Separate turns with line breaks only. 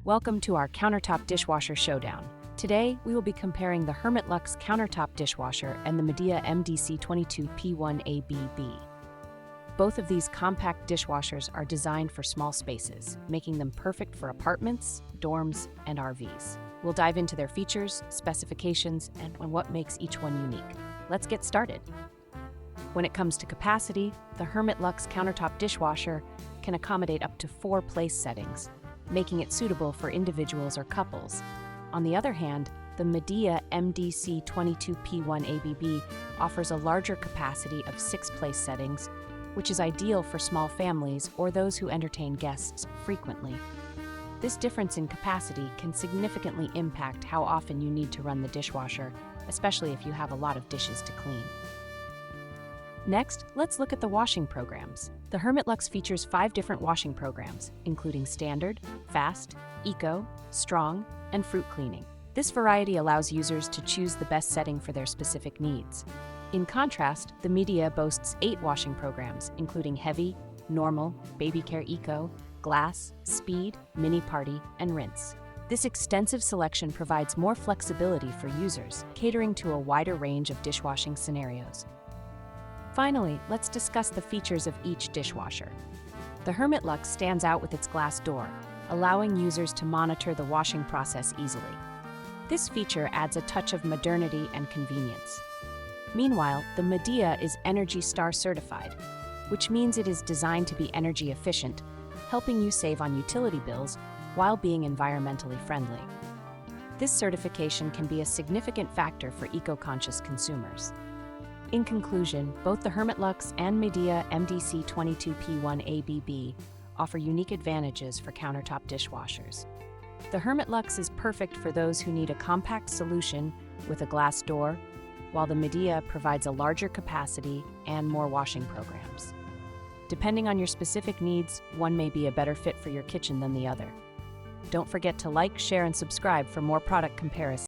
Welcome to our Countertop Dishwasher Showdown. Today, we will be comparing the Hermitlux Countertop Dishwasher and the Midea MDC22P1ABB. Both of these compact dishwashers are designed for small spaces, making them perfect for apartments, dorms, and RVs. We'll dive into their features, specifications, and what makes each one unique. Let's get started. When it comes to capacity, the Hermitlux Countertop Dishwasher can accommodate up to 4 place settings, making it suitable for individuals or couples. On the other hand, the Midea MDC22P1ABB offers a larger capacity of 6 place settings, which is ideal for small families or those who entertain guests frequently. This difference in capacity can significantly impact how often you need to run the dishwasher, especially if you have a lot of dishes to clean. Next, let's look at the washing programs. The Hermitlux features 5 different washing programs, including Standard, Fast, Eco, Strong, and Fruit Cleaning. This variety allows users to choose the best setting for their specific needs. In contrast, the Midea boasts 8 washing programs, including Heavy, Normal, Baby Care Eco, Glass, Speed, Mini Party, and Rinse. This extensive selection provides more flexibility for users, catering to a wider range of dishwashing scenarios. Finally, let's discuss the features of each dishwasher. The Hermitlux stands out with its glass door, allowing users to monitor the washing process easily. This feature adds a touch of modernity and convenience. Meanwhile, the Midea is ENERGY STAR certified, which means it is designed to be energy efficient, helping you save on utility bills while being environmentally friendly. This certification can be a significant factor for eco-conscious consumers. In conclusion, both the Hermitlux and Midea MDC22P1ABB offer unique advantages for countertop dishwashers. The Hermitlux is perfect for those who need a compact solution with a glass door, while the Midea provides a larger capacity and more washing programs. Depending on your specific needs, one may be a better fit for your kitchen than the other. Don't forget to like, share, and subscribe for more product comparisons.